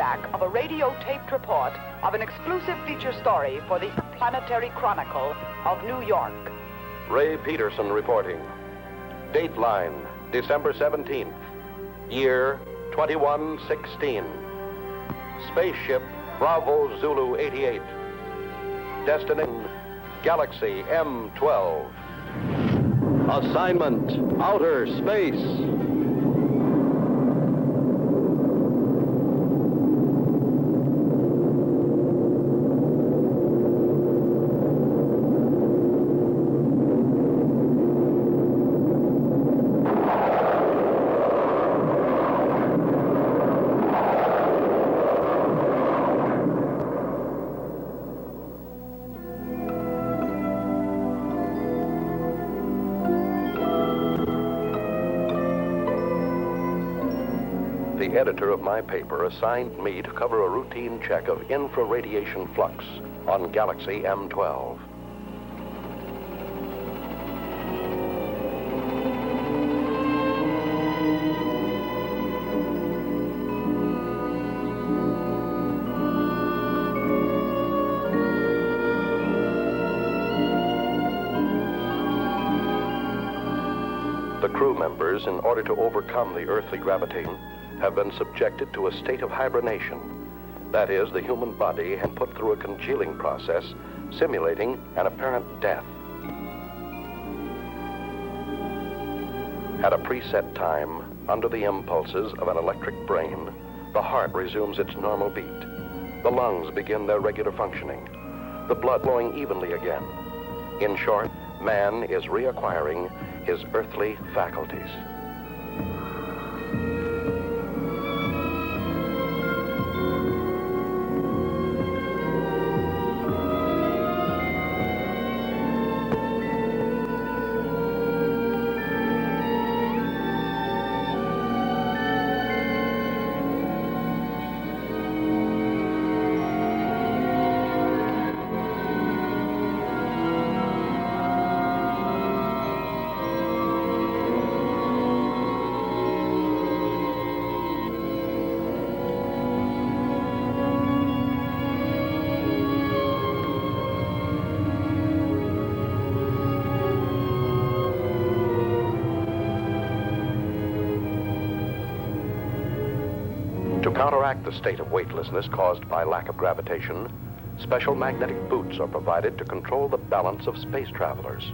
playback of a radio-taped report of an exclusive feature story for the Planetary Chronicle of New York. Ray Peterson reporting. Dateline, December 17th. Year 2116. Spaceship Bravo Zulu 88. Destination Galaxy M12. Assignment Outer Space. The editor of my paper assigned me to cover a routine check of infraradiation flux on Galaxy M12. The crew members, in order to overcome the earthly gravitation, have been subjected to a state of hibernation. That is, the human body has put through a congealing process, simulating an apparent death. At a preset time, under the impulses of an electric brain, the heart resumes its normal beat. The lungs begin their regular functioning. The blood flowing evenly again. In short, man is reacquiring his earthly faculties. To counteract the state of weightlessness caused by lack of gravitation, special magnetic boots are provided to control the balance of space travelers.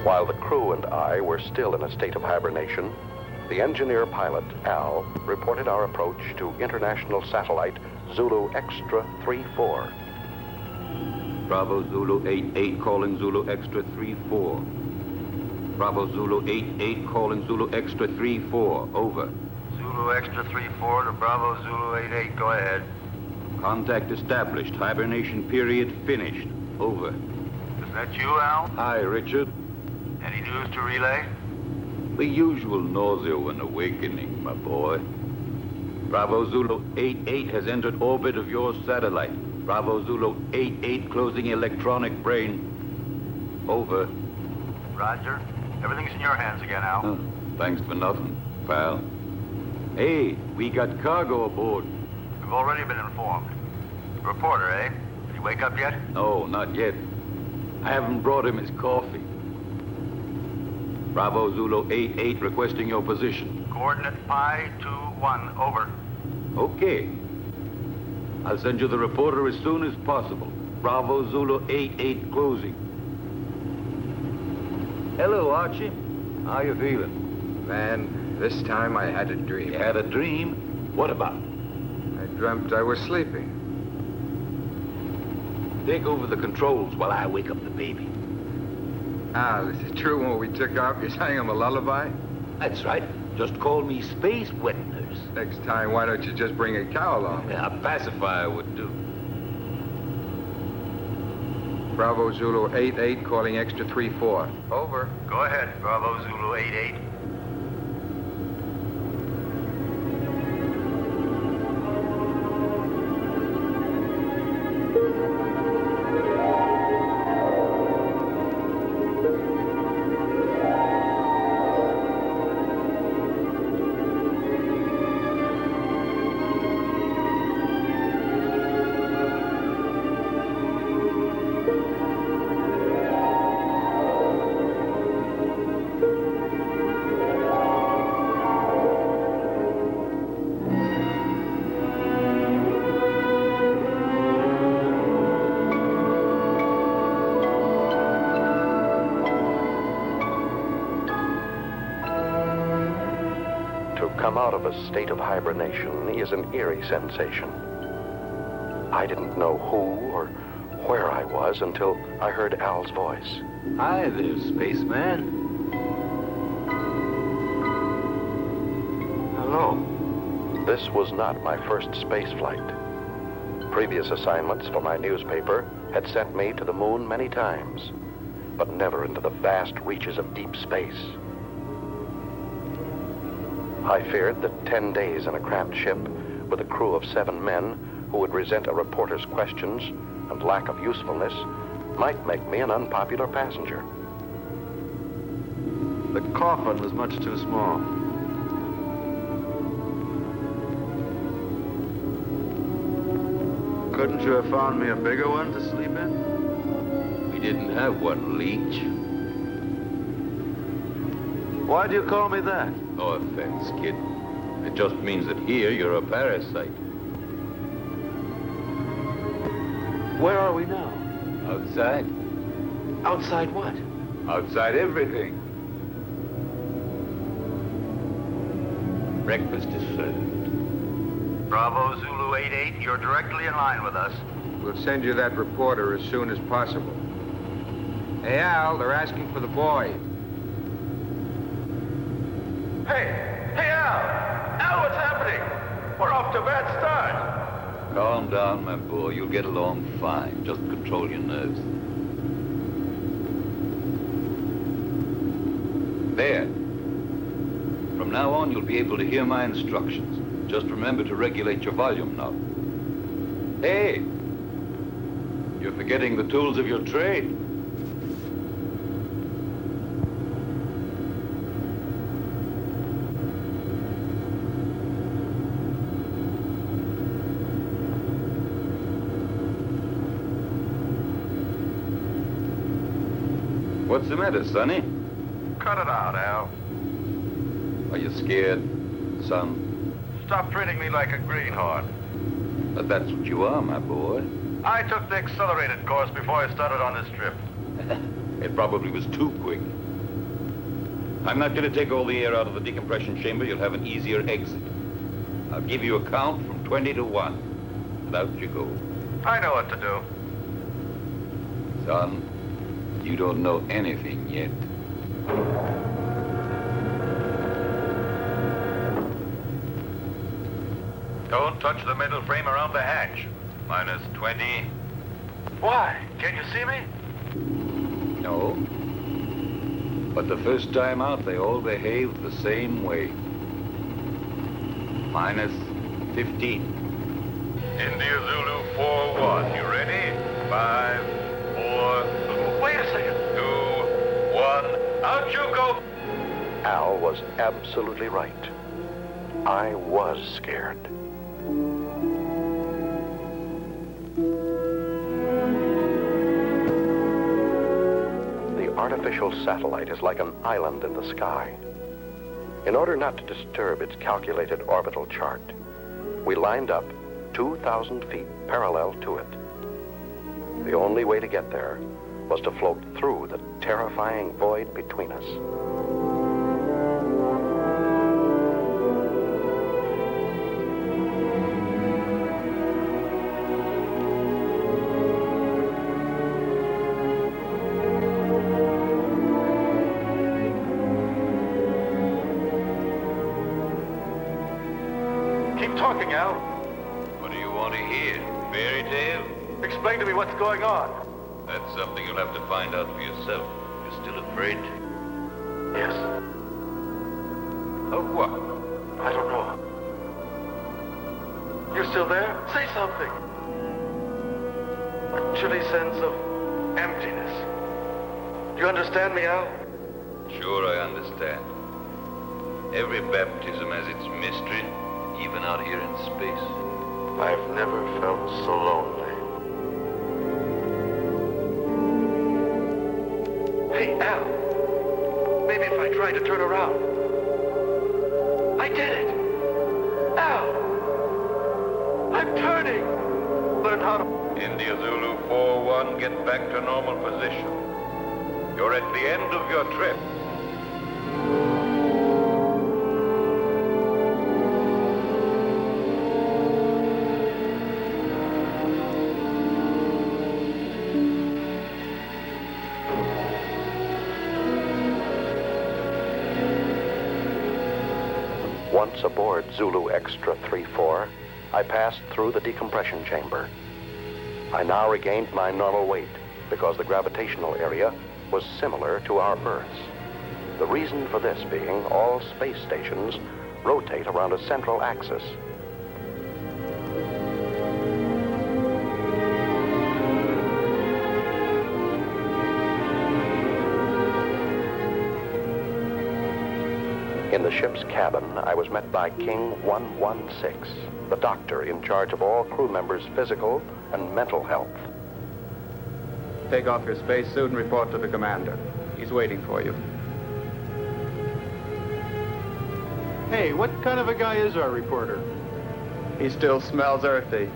While the crew and I were still in a state of hibernation, the engineer pilot, Al, reported our approach to international satellite Zulu Extra 34. Bravo Zulu 88 calling Zulu Extra 34. Bravo Zulu 88 calling Zulu Extra 34. Over. Zulu Extra 34 to Bravo Zulu 88. Go ahead. Contact established. Hibernation period finished. Over. Is that you, Al? Hi, Richard. Any news to relay? The usual nausea when awakening, my boy. Bravo Zulu 88 has entered orbit of your satellite. Bravo Zulu 88 closing electronic brain. Over. Roger. Everything's in your hands again, Al. Huh. Thanks for nothing, pal. Hey, we got cargo aboard. We've already been informed. Reporter, eh? Did he wake up yet? No, not yet. I haven't brought him his coffee. Bravo Zulu 88 requesting your position. Coordinate Pi 21, over. Okay. I'll send you the reporter as soon as possible. Bravo Zulu 88 closing. Hello, Archie. How you feeling? Man, this time I had a dream. You had a dream? What about? I dreamt I was sleeping. Take over the controls while I wake up the baby. Al, is it true when we took off you sang him a lullaby? That's right. Just call me Space Wet Nurse. Next time, why don't you just bring a cow along? Yeah, a pacifier would do. Bravo Zulu 88 calling extra 34. Over. Go ahead, Bravo Zulu 88. Come out of a state of hibernation is an eerie sensation. I didn't know who or where I was until I heard Al's voice. Hi there, spaceman. Hello. This was not my first space flight. Previous assignments for my newspaper had sent me to the moon many times, but never into the vast reaches of deep space. I feared that 10 days in a cramped ship with a crew of 7 men who would resent a reporter's questions and lack of usefulness might make me an unpopular passenger. The coffin was much too small. Couldn't you have found me a bigger one to sleep in? We didn't have one, Leech. Why do you call me that? No offense, kid. It just means that here you're a parasite. Where are we now? Outside. Outside what? Outside everything. Breakfast is served. Bravo Zulu 88, you're directly in line with us. We'll send you that reporter as soon as possible. Hey, Al, they're asking for the boy. Hey, Al! Al, what's happening? We're off to a bad start. Calm down, my boy. You'll get along fine. Just control your nerves. There. From now on, you'll be able to hear my instructions. Just remember to regulate your volume knob. Hey! You're forgetting the tools of your trade. What's the matter, Sonny? Cut it out, Al. Are you scared, son? Stop treating me like a greenhorn. But that's what you are, my boy. I took the accelerated course before I started on this trip. It probably was too quick. I'm not going to take all the air out of the decompression chamber. You'll have an easier exit. I'll give you a count from 20 to 1. And out you go. I know what to do. Son, you don't know anything yet. Don't touch the metal frame around the hatch. Minus 20. Why? Can't you see me? No. But the first time out, they all behaved the same way. Minus 15. India Zulu 4-1. You ready? 5, 4... Wait a second. 2, 1. Out you go. Al was absolutely right. I was scared. The artificial satellite is like an island in the sky. In order not to disturb its calculated orbital chart, we lined up 2,000 feet parallel to it. The only way to get there was to float through the terrifying void between us. talking, Al. What do you want to hear? Fairy tale? Explain to me what's going on. That's something you'll have to find out for yourself. You're still afraid? Yes. Of what? I don't know. You're still there? Say something. A chilly sense of emptiness. Do you understand me, Al? Sure, I understand. Every baptism has its mystery, even out here in space. I've never felt so lonely. Hey, Al. Maybe if I try to turn around. I did it. Al. I'm turning. Learn how to... India Zulu 4-1, get back to normal position. You're at the end of your trip. Once aboard Zulu Extra 3-4, I passed through the decompression chamber. I now regained my normal weight because the gravitational area was similar to our Earth's. The reason for this being all space stations rotate around a central axis. In the ship's cabin, I was met by King 116, the doctor in charge of all crew members' physical and mental health. Take off your spacesuit and report to the commander. He's waiting for you. Hey, what kind of a guy is our reporter? He still smells earthy.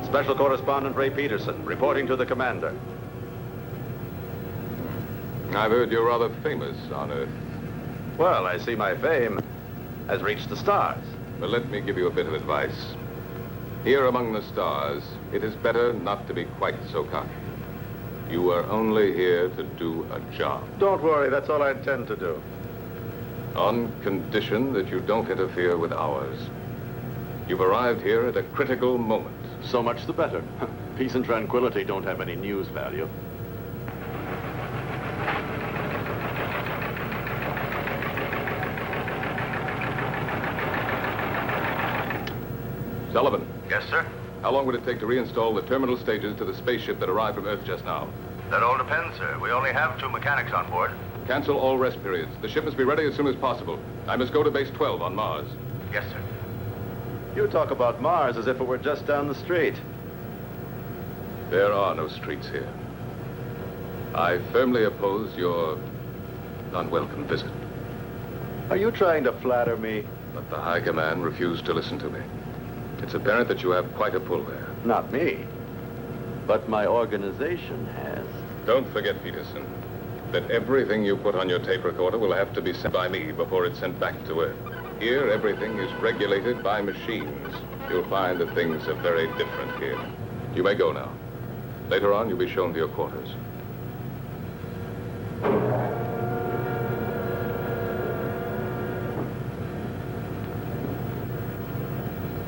Special Correspondent Ray Peterson, reporting to the commander. I've heard you're rather famous on Earth. Well, I see my fame has reached the stars. But let me give you a bit of advice. Here among the stars, it is better not to be quite so cocky. You are only here to do a job. Don't worry, that's all I intend to do. On condition that you don't interfere with ours. You've arrived here at a critical moment. So much the better. Peace and tranquility don't have any news value. Sullivan. Yes, sir? How long would it take to reinstall the terminal stages to the spaceship that arrived from Earth just now? That all depends, sir. We only have 2 mechanics on board. Cancel all rest periods. The ship must be ready as soon as possible. I must go to base 12 on Mars. Yes, sir. You talk about Mars as if it were just down the street. There are no streets here. I firmly oppose your unwelcome visit. Are you trying to flatter me? But the High Command refused to listen to me. It's apparent that you have quite a pull there. Not me. But my organization has. Don't forget, Peterson, that everything you put on your tape recorder will have to be sent by me before it's sent back to Earth. Here, everything is regulated by machines. You'll find that things are very different here. You may go now. Later on, you'll be shown to your quarters.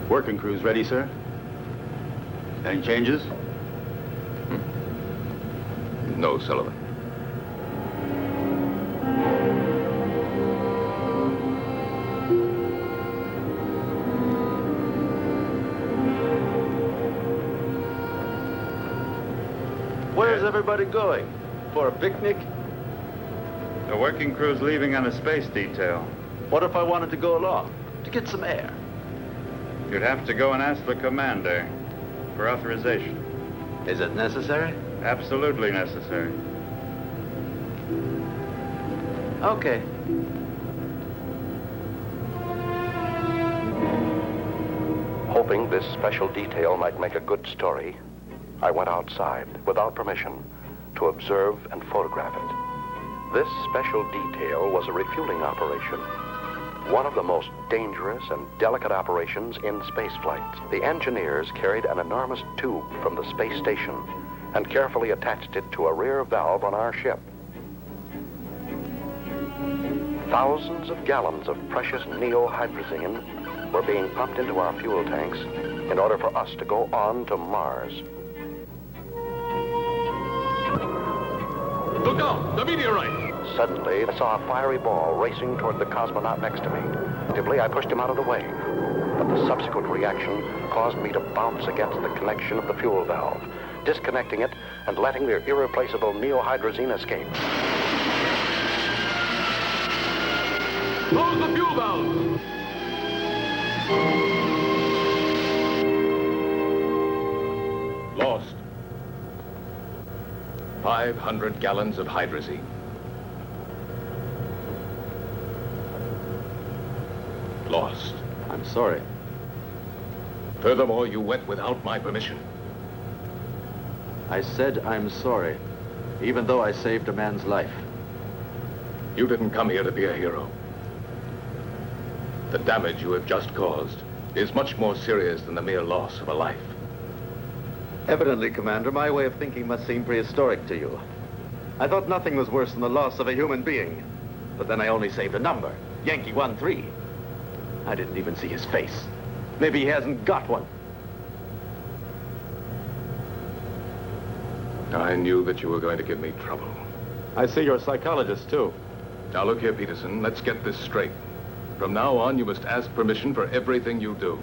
Working crew's ready, sir? Any changes? No, Sullivan. Where's everybody going? For a picnic? The working crew's leaving on a space detail. What if I wanted to go along? To get some air? You'd have to go and ask the commander for authorization. Is it necessary? Absolutely necessary. Okay. Hoping this special detail might make a good story, I went outside without permission to observe and photograph it. This special detail was a refueling operation, one of the most dangerous and delicate operations in spaceflight. The engineers carried an enormous tube from the space station and carefully attached it to a rear valve on our ship. Thousands of gallons of precious neohydrazine were being pumped into our fuel tanks in order for us to go on to Mars. Look out! The meteorite! Suddenly, I saw a fiery ball racing toward the cosmonaut next to me. Instinctively, I pushed him out of the way. But the subsequent reaction caused me to bounce against the connection of the fuel valve, disconnecting it and letting the irreplaceable neohydrazine escape. Close the fuel valve! Lost. 500 gallons of hydrazine. Lost. I'm sorry. Furthermore, you went without my permission. I said I'm sorry, even though I saved a man's life. You didn't come here to be a hero. The damage you have just caused is much more serious than the mere loss of a life. Evidently, Commander, my way of thinking must seem prehistoric to you. I thought nothing was worse than the loss of a human being. But then I only saved a number, Yankee 13. I didn't even see his face. Maybe he hasn't got one. I knew that you were going to give me trouble. I see you're a psychologist, too. Now look here, Peterson, let's get this straight. From now on, you must ask permission for everything you do.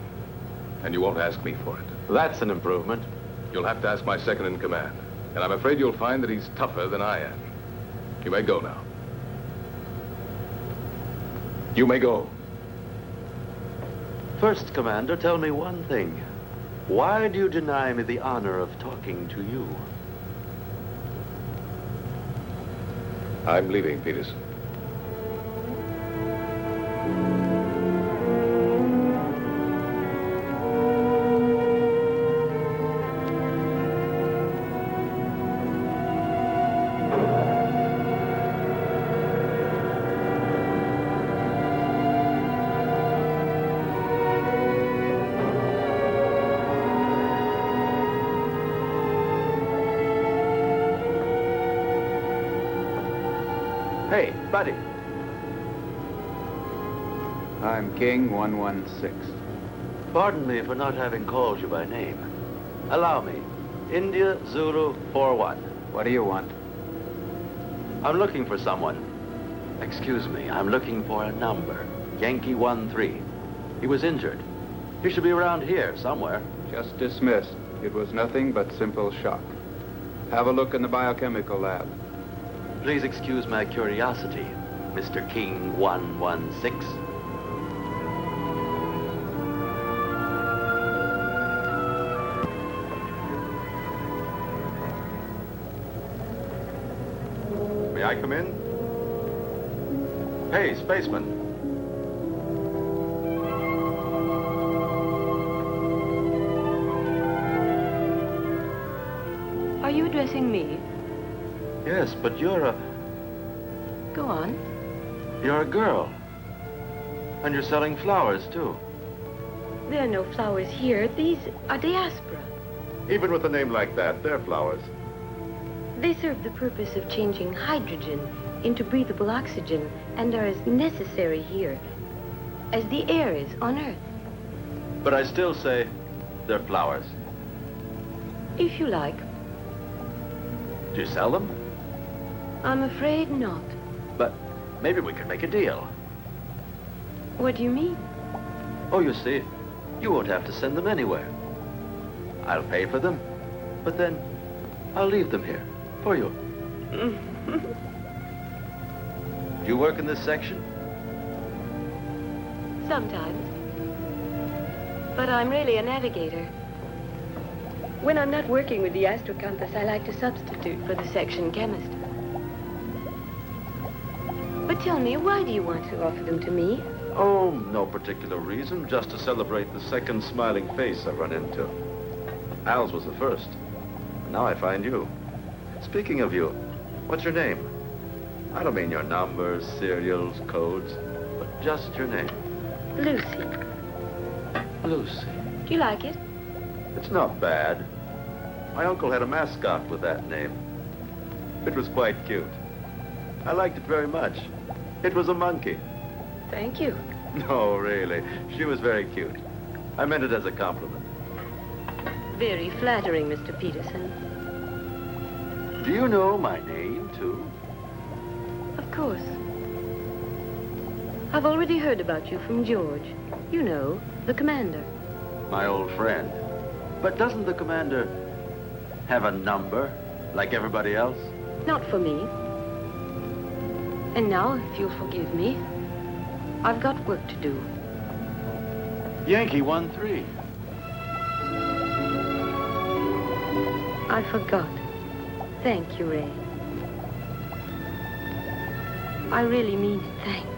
And you won't ask me for it. That's an improvement. You'll have to ask my second in command. And I'm afraid you'll find that he's tougher than I am. You may go now. You may go. First, Commander, tell me one thing. Why do you deny me the honor of talking to you? I'm leaving, Peterson. Hey, buddy. I'm King 116. Pardon me for not having called you by name. Allow me. India Zulu 41. What do you want? I'm looking for someone. Excuse me, I'm looking for a number. Yankee 13. He was injured. He should be around here somewhere. Just dismissed. It was nothing but simple shock. Have a look in the biochemical lab. Please excuse my curiosity, Mr. King 116. May I come in? Hey, spaceman. Are you addressing me? Yes, but you're a... Go on. You're a girl. And you're selling flowers, too. There are no flowers here. These are diaspora. Even with a name like that, they're flowers. They serve the purpose of changing hydrogen into breathable oxygen and are as necessary here as the air is on Earth. But I still say they're flowers. If you like. Do you sell them? I'm afraid not. But maybe we could make a deal. What do you mean? Oh, you see, you won't have to send them anywhere. I'll pay for them, but then I'll leave them here for you. Do you work in this section? Sometimes. But I'm really a navigator. When I'm not working with the astrocompass, I like to substitute for the section chemist. But tell me, why do you want to offer them to me? Oh, no particular reason, just to celebrate the second smiling face I run into. Al's was the first. Now I find you. Speaking of you, what's your name? I don't mean your numbers, serials, codes, but just your name. Lucy. Lucy. Do you like it? It's not bad. My uncle had a mascot with that name. It was quite cute. I liked it very much. It was a monkey. Thank you. No, really. She was very cute. I meant it as a compliment. Very flattering, Mr. Peterson. Do you know my name, too? Of course. I've already heard about you from George. You know, the commander. My old friend. But doesn't the commander have a number, like everybody else? Not for me. And now, if you'll forgive me, I've got work to do. Yankee 1-3. I forgot. Thank you, Ray. I really mean it. Thanks.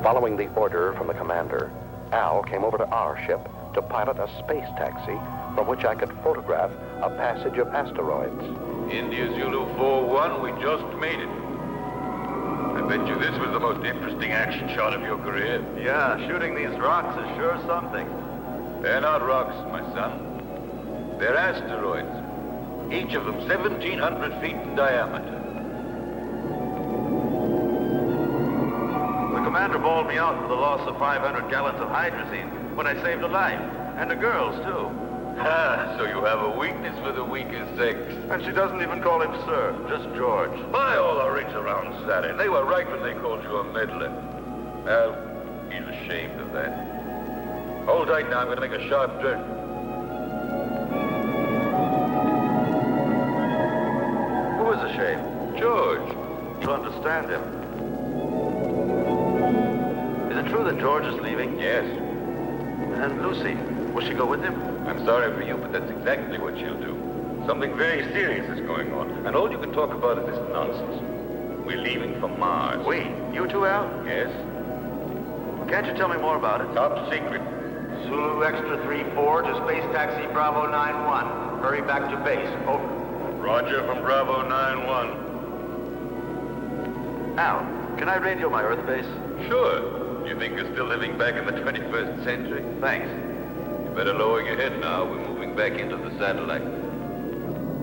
Following the order from the commander, Al came over to our ship to pilot a space taxi from which I could photograph a passage of asteroids. India Zulu 4-1, we just made it. I bet you this was the most interesting action shot of your career. Yeah, shooting these rocks is sure something. They're not rocks, my son. They're asteroids. Each of them 1,700 feet in diameter. The commander bawled me out for the loss of 500 gallons of hydrazine when I saved a life. And the girls, too. Ah, so you have a weakness for the weaker sex. And she doesn't even call him sir, just George. By all the rings around Saturn, they were right when they called you a meddler. Well, he's ashamed of that. Hold tight now, I'm going to make a sharp turn. Who is ashamed? George. To understand him. Is it true that George is leaving? Yes. And Lucy, will she go with him? I'm sorry for you, but that's exactly what she'll do. Something very serious is going on, and all you can talk about is this nonsense. We're leaving for Mars. We? You two, Al? Yes? Can't you tell me more about it? Top secret. Zulu Extra 3-4 to Space Taxi Bravo 9-1. Hurry back to base. Over. Roger from Bravo 9-1. Al, can I radio my Earth base? Sure. You think you're still living back in the 21st century? Thanks. You better lower your head now. We're moving back into the satellite.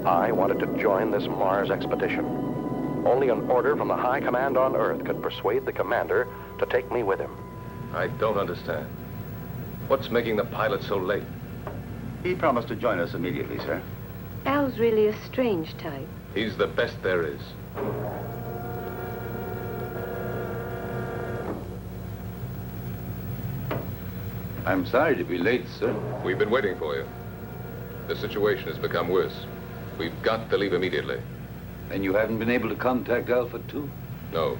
I wanted to join this Mars expedition. Only an order from the high command on Earth could persuade the commander to take me with him. I don't understand. What's making the pilot so late? He promised to join us immediately, sir. Al's really a strange type. He's the best there is. I'm sorry to be late, sir. We've been waiting for you. The situation has become worse. We've got to leave immediately. And you haven't been able to contact Alpha 2? No.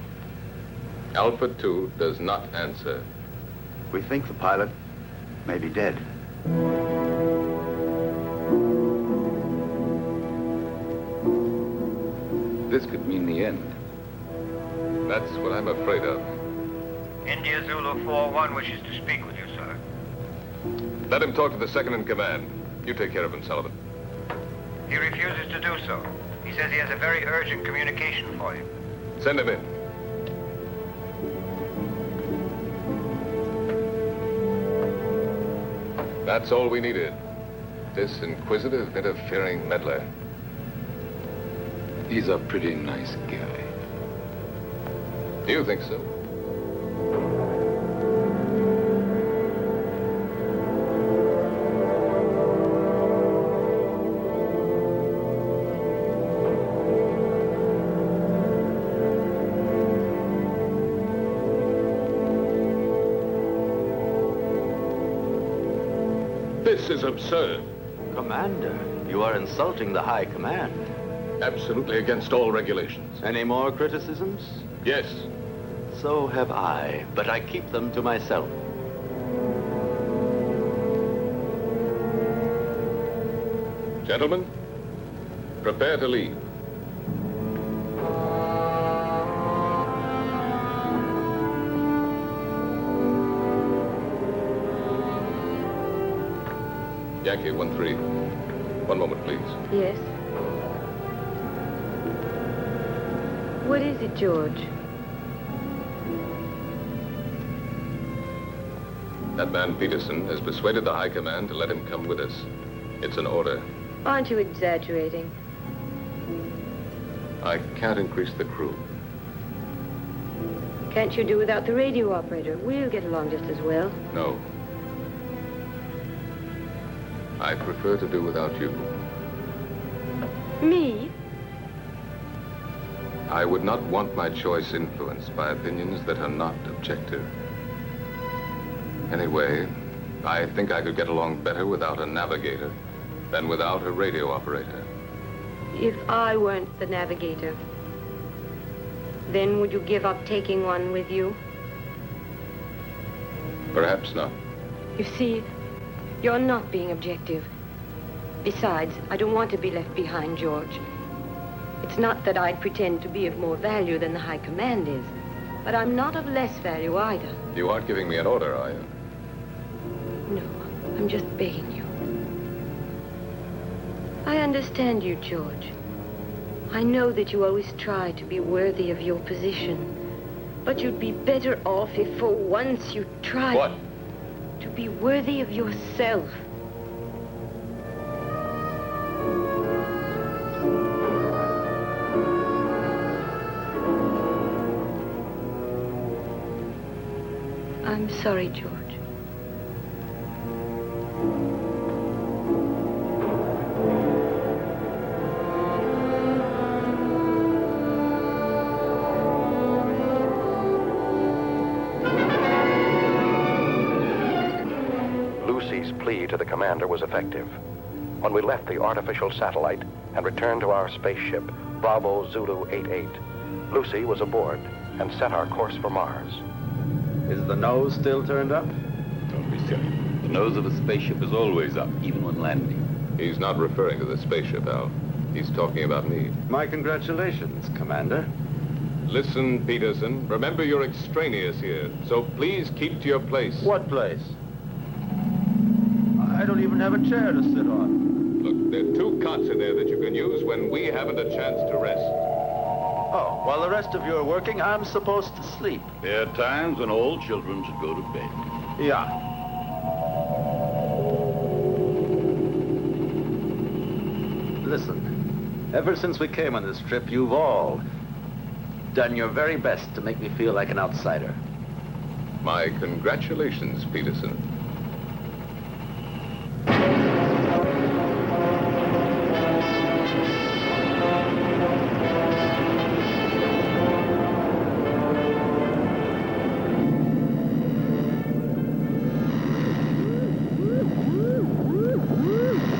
Alpha 2 does not answer. We think the pilot may be dead. This could mean the end. That's what I'm afraid of. India Zulu 4-1 wishes to speak with you, sir. Let him talk to the second in command. You take care of him, Sullivan. He refuses to do so. He says he has a very urgent communication for you. Send him in. That's all we needed. This inquisitive, interfering meddler. He's a pretty nice guy. Do you think so? This is absurd. Commander, you are insulting the high command. Absolutely against all regulations. Any more criticisms? Yes. So have I, but I keep them to myself. Gentlemen, prepare to leave. Yankee 1-3. One moment, please. Yes? What is it, George? That man Peterson has persuaded the High Command to let him come with us. It's an order. Aren't you exaggerating? I can't increase the crew. Can't you do without the radio operator? We'll get along just as well. No. I prefer to do without you. Me? I would not want my choice influenced by opinions that are not objective. Anyway, I think I could get along better without a navigator than without a radio operator. If I weren't the navigator, then would you give up taking one with you? Perhaps not. You see, you're not being objective. Besides, I don't want to be left behind, George. It's not that I'd pretend to be of more value than the High Command is, but I'm not of less value either. You aren't giving me an order, are you? No, I'm just begging you. I understand you, George. I know that you always try to be worthy of your position, but you'd be better off if for once you tried... What? To be worthy of yourself. I'm sorry, George. Lucy's plea to the commander was effective. When we left the artificial satellite and returned to our spaceship, Bravo Zulu 88, Lucy was aboard and set our course for Mars. Is the nose still turned up? Don't be silly. The nose of a spaceship is always up, even when landing. He's not referring to the spaceship, Al. He's talking about me. My congratulations, Commander. Listen, Peterson, remember you're extraneous here, so please keep to your place. What place? I don't even have a chair to sit on. Look, there are 2 cots in there that you can use when we haven't a chance to rest. Oh, while the rest of you are working, I'm supposed to sleep. There are times when all children should go to bed. Yeah. Listen, ever since we came on this trip, you've all done your very best to make me feel like an outsider. My congratulations, Peterson.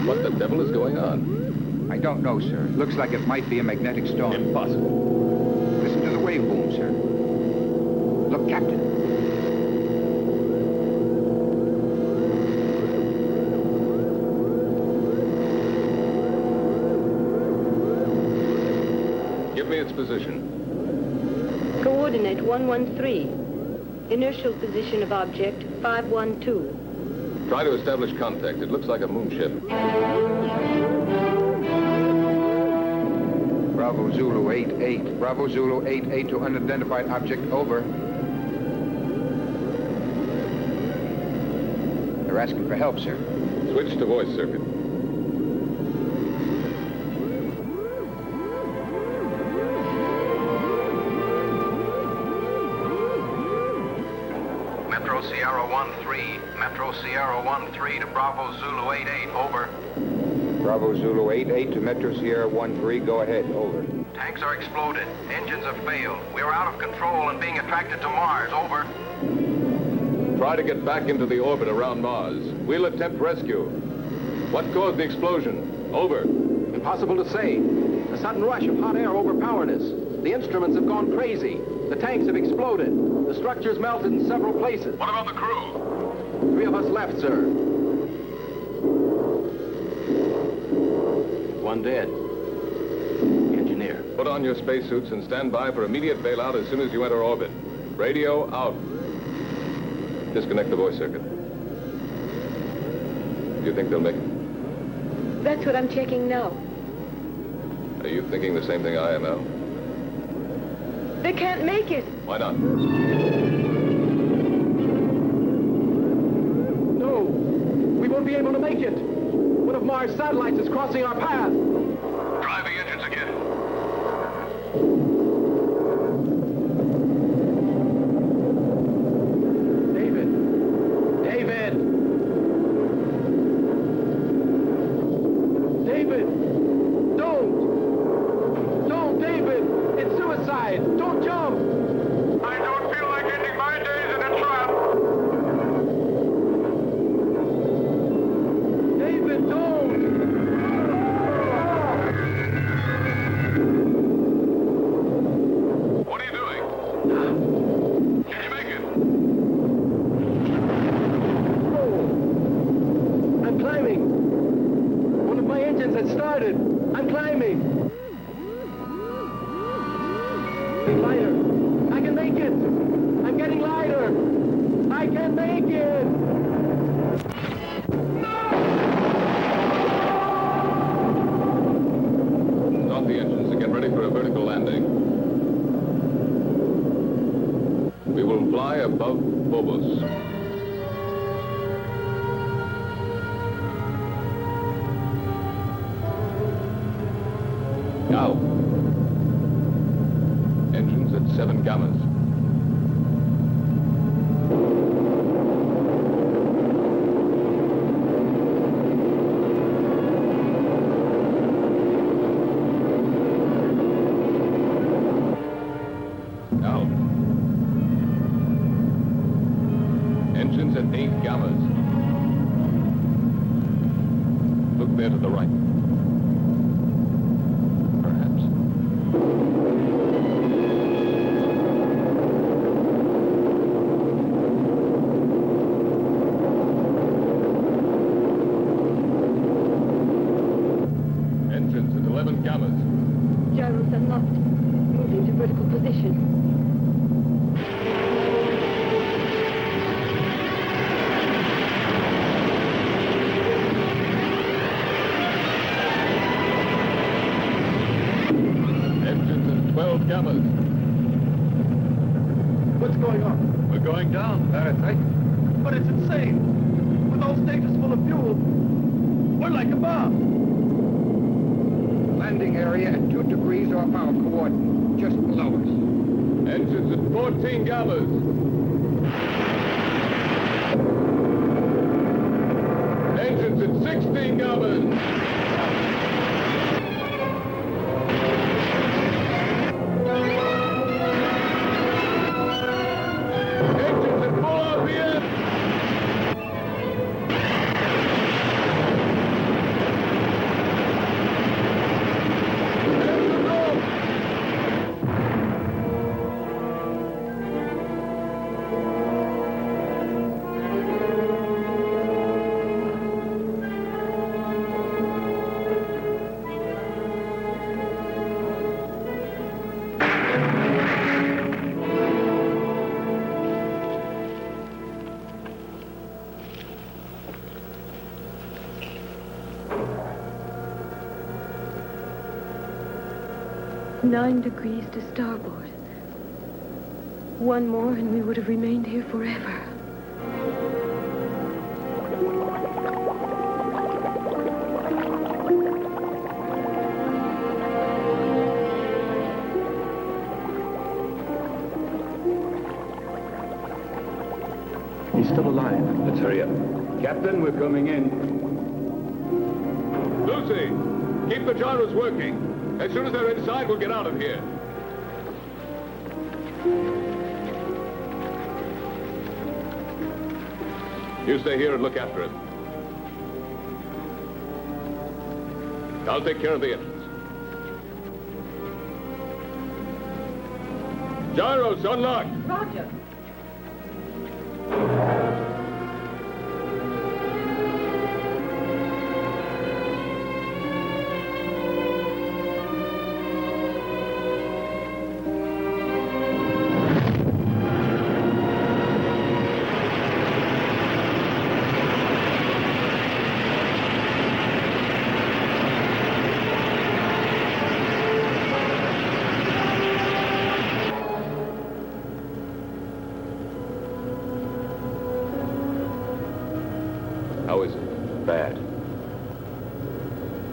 What the devil is going on? I don't know, sir. Looks like it might be a magnetic storm. Impossible. Listen to the wave boom, sir. Look, Captain. Give me its position. Coordinate 113. Inertial position of object 512. Try to establish contact. It looks like a moonship. Bravo Zulu 88. Bravo Zulu 88 to unidentified object, over. They're asking for help, sir. Switch to voice circuit. Metro Sierra 1-3. Metro Sierra 1-3 to Bravo Zulu 88, over. Bravo Zulu 88 to Metro Sierra 13, go ahead, over. Tanks are exploded. Engines have failed. We are out of control and being attracted to Mars, over. Try to get back into the orbit around Mars. We'll attempt rescue. What caused the explosion? Over. Impossible to say. A sudden rush of hot air overpowered us. The instruments have gone crazy. The tanks have exploded. The structure's melted in several places. What about the crew? 3 of us left, sir. 1 dead. The engineer. Put on your spacesuits and stand by for immediate bailout as soon as you enter orbit. Radio out. Disconnect the voice circuit. Do you think they'll make it? That's what I'm checking now. Are you thinking the same thing I am, Al? They can't make it. Why not? No, we won't be able to make it. One of Mars' satellites is crossing our path. Drive the engines again. David! David! David! Don't, David! It's suicide! Don't jump! I don't feel like ending my days in a trap. David, don't! What are you doing? Can you make it? Oh! I'm climbing! One of my engines has started! I'm climbing! Getting lighter! I can make it! I'm getting lighter! I can make it! Start the engines and get ready for a vertical landing. We will fly above Phobos. Now. Engines at 7 gammas. Now. Engines at 8 gammas. Look there to the right. Perhaps. Engines at 11 gammas. Gyros unlocked. Moving to vertical position. Engines at 12 gammas. What's going on? We're going down. That's right. But it's insane. With all stages full of fuel, we're like a bomb. Landing area at 2 degrees off our coordinate, just below us. Engines at 14 gammas. Engines at 16 gammas. Engines at full RPM. Engines off. Nine degrees to starboard. One more and we would have remained here forever. He's still alive. Let's hurry up. Captain, we're coming in. Lucy, keep the gyros working. As soon as they're inside, we'll get out of here. You stay here and look after him. I'll take care of the engines. Gyros unlocked. Roger.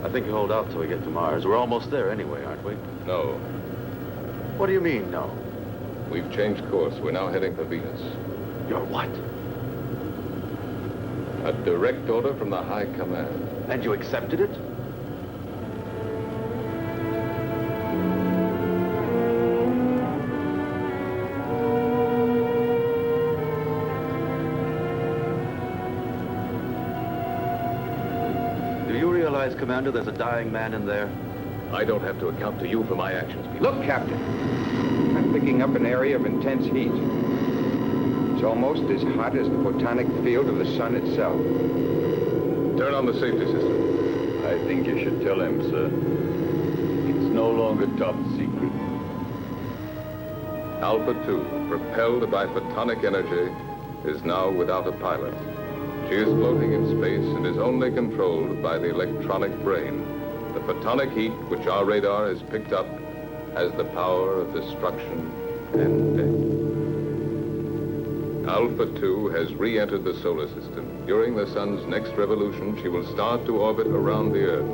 I think you hold out till we get to Mars. We're almost there anyway, aren't we? No. What do you mean, no? We've changed course. We're now heading for Venus. You're what? A direct order from the High Command. And you accepted it? Do you realize, Commander, there's a dying man in there? I don't have to account to you for my actions, Peter. Look, Captain. I'm picking up an area of intense heat. It's almost as hot as the photonic field of the sun itself. Turn on the safety system. I think you should tell him, sir. It's no longer top secret. Alpha 2, propelled by photonic energy, is now without a pilot. She is floating in space and is only controlled by the electronic brain. The photonic heat, which our radar has picked up, has the power of destruction and death. Alpha 2 has re-entered the solar system. During the sun's next revolution, she will start to orbit around the Earth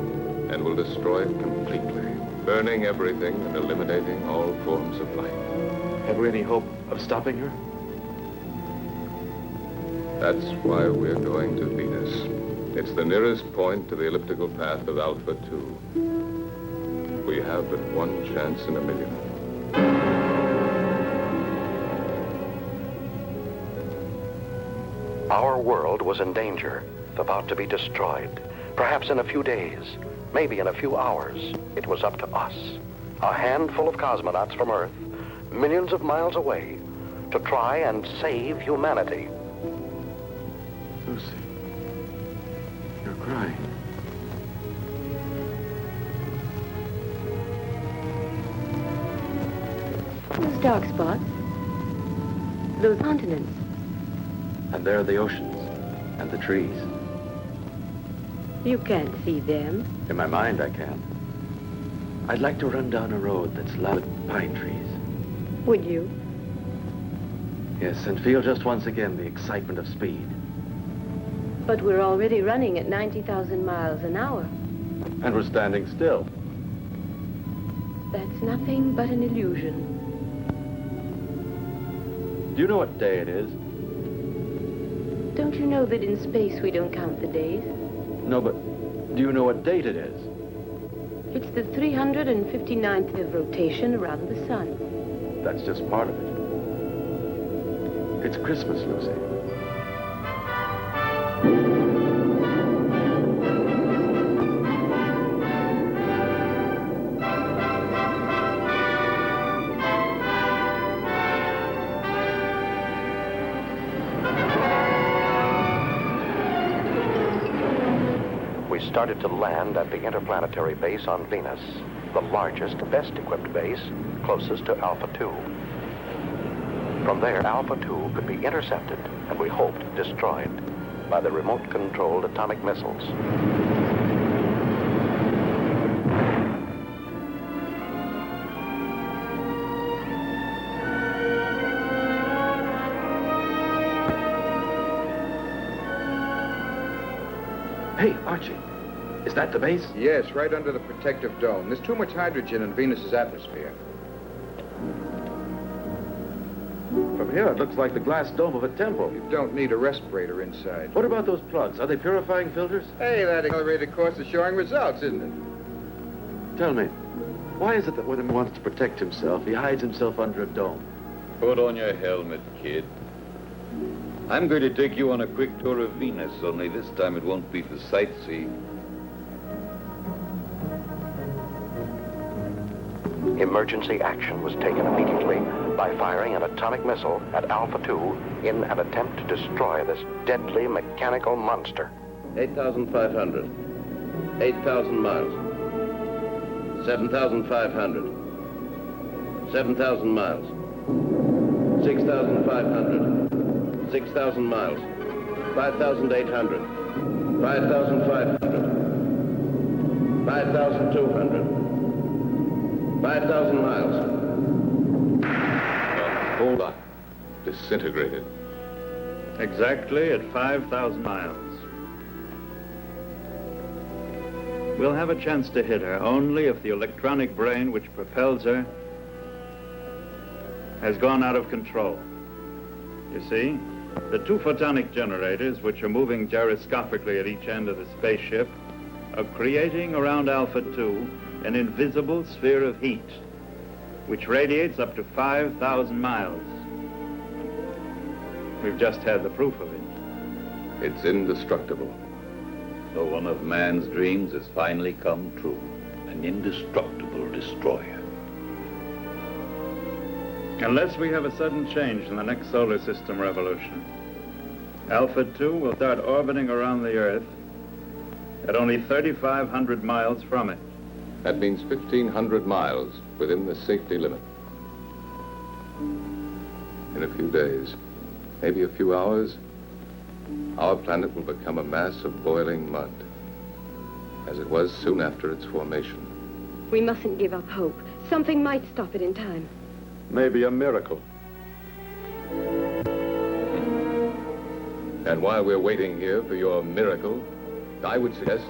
and will destroy it completely, burning everything and eliminating all forms of life. Have we any hope of stopping her? That's why we're going to Venus. It's the nearest point to the elliptical path of Alpha 2. We have but one chance in a million. Our world was in danger, about to be destroyed. Perhaps in a few days, maybe in a few hours, it was up to us, a handful of cosmonauts from Earth, millions of miles away, to try and save humanity. Lucy, you're crying. Those dark spots. Those continents. And there are the oceans and the trees. You can't see them. In my mind, I can. I'd like to run down a road that's lined with pine trees. Would you? Yes, and feel just once again the excitement of speed. But we're already running at 90,000 miles an hour. And we're standing still. That's nothing but an illusion. Do you know what day it is? Don't you know that in space we don't count the days? No, but do you know what date it is? It's the 359th of rotation around the sun. That's just part of it. It's Christmas, Lucy. We started to land at the interplanetary base on Venus, the largest, best-equipped base, closest to Alpha 2. From there, Alpha 2 could be intercepted, and we hoped destroyed, by the remote-controlled atomic missiles. Hey, Archie, is that the base? Yes, right under the protective dome. There's too much hydrogen in Venus's atmosphere. From here, it looks like the glass dome of a temple. You don't need a respirator inside. What about those plugs? Are they purifying filters? Hey, that accelerated course is showing results, isn't it? Tell me, why is it that when he wants to protect himself, he hides himself under a dome? Put on your helmet, kid. I'm going to take you on a quick tour of Venus, only this time it won't be for sightseeing. Emergency action was taken immediately by firing an atomic missile at Alpha 2 in an attempt to destroy this deadly mechanical monster. 8,500. 8,000 miles. 7,500. 7,000 miles. 6,500. 6,000 miles. 5,800. 5,500. 5,200. 5,000 miles. Hold on. Disintegrated. Exactly at 5,000 miles. We'll have a chance to hit her only if the electronic brain which propels her has gone out of control. You see, the two photonic generators, which are moving gyroscopically at each end of the spaceship, are creating around Alpha 2 an invisible sphere of heat, which radiates up to 5,000 miles. We've just had the proof of it. It's indestructible. So one of man's dreams has finally come true. An indestructible destroyer. Unless we have a sudden change in the next solar system revolution, Alpha 2 will start orbiting around the Earth at only 3,500 miles from it. That means 1,500 miles within the safety limit. In a few days, maybe a few hours, our planet will become a mass of boiling mud, as it was soon after its formation. We mustn't give up hope. Something might stop it in time. Maybe a miracle. And while we're waiting here for your miracle, I would suggest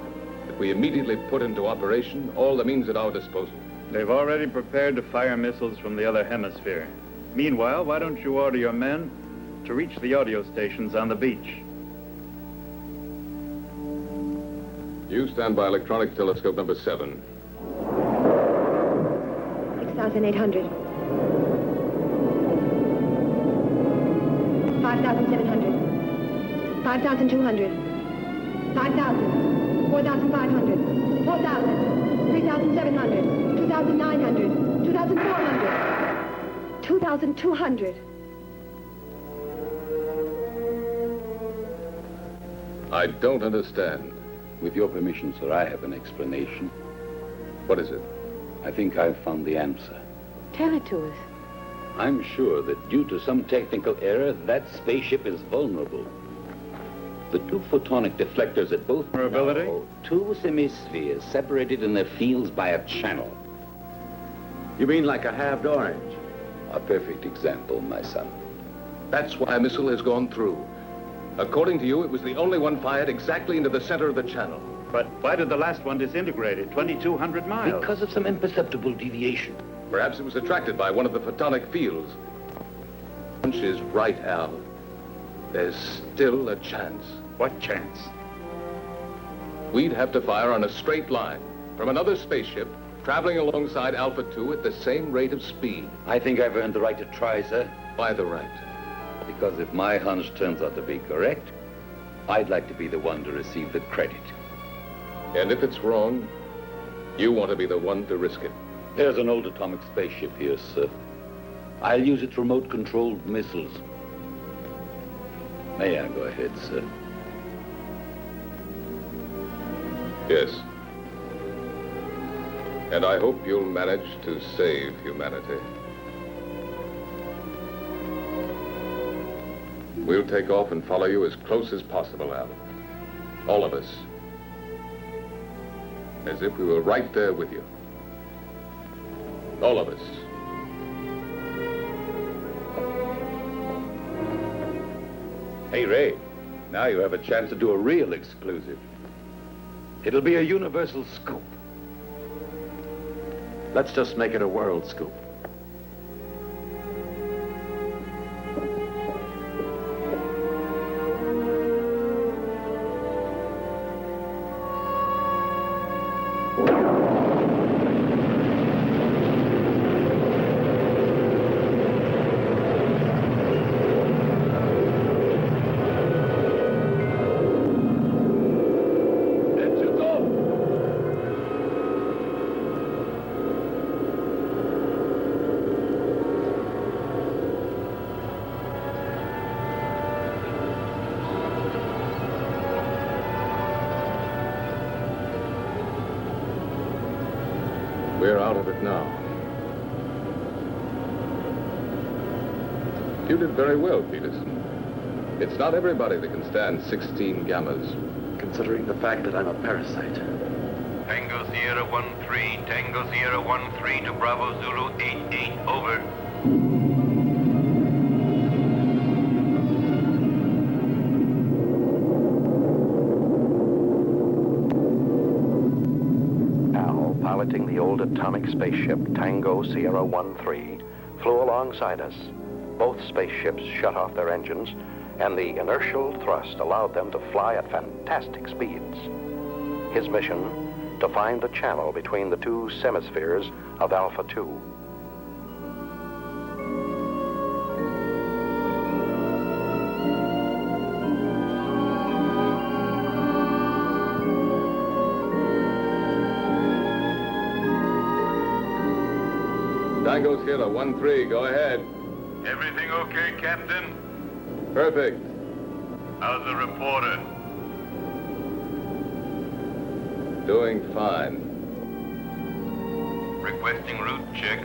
that we immediately put into operation all the means at our disposal. They've already prepared to fire missiles from the other hemisphere. Meanwhile, why don't you order your men to reach the audio stations on the beach? You stand by electronic telescope number 7. 6,800. 5,700. 5,200. 5,000. 4,500. 4,000. 3,700. 2,900. 2,400. 2,200. I don't understand. With your permission, sir, I have an explanation. What is it? I think I've found the answer. Tell it to us. I'm sure that due to some technical error, that spaceship is vulnerable. The two photonic deflectors at both... Vulnerability? No, two semispheres separated in their fields by a channel. You mean like a halved orange? A perfect example, my son. That's why a missile has gone through. According to you, it was the only one fired exactly into the center of the channel. But why did the last one disintegrate at 2,200 miles? Because of some imperceptible deviation. Perhaps it was attracted by one of the photonic fields. Hunch is right, Al. There's still a chance. What chance? We'd have to fire on a straight line from another spaceship traveling alongside Alpha 2 at the same rate of speed. I think I've earned the right to try, sir. Why the right? Because if my hunch turns out to be correct, I'd like to be the one to receive the credit. And if it's wrong, you want to be the one to risk it. There's an old atomic spaceship here, sir. I'll use its remote-controlled missiles. May I go ahead, sir? Yes. And I hope you'll manage to save humanity. We'll take off and follow you as close as possible, Al. All of us. As if we were right there with you. All of us. Hey, Ray, now you have a chance to do a real exclusive. It'll be a universal scoop. Let's just make it a world scoop. We're out of it now. You did very well, Peterson. It's not everybody that can stand 16 gammas. Considering the fact that I'm a parasite. Tango Sierra 1-3, Tango Sierra 1-3 to Bravo Zulu 8-8, over. piloting the old atomic spaceship Tango Sierra 1-3, flew alongside us. Both spaceships shut off their engines, and the inertial thrust allowed them to fly at fantastic speeds. His mission, to find the channel between the two semispheres of Alpha 2. Tango Sierra 1-3, go ahead. Everything okay, Captain? Perfect. How's the reporter? Doing fine. Requesting route check.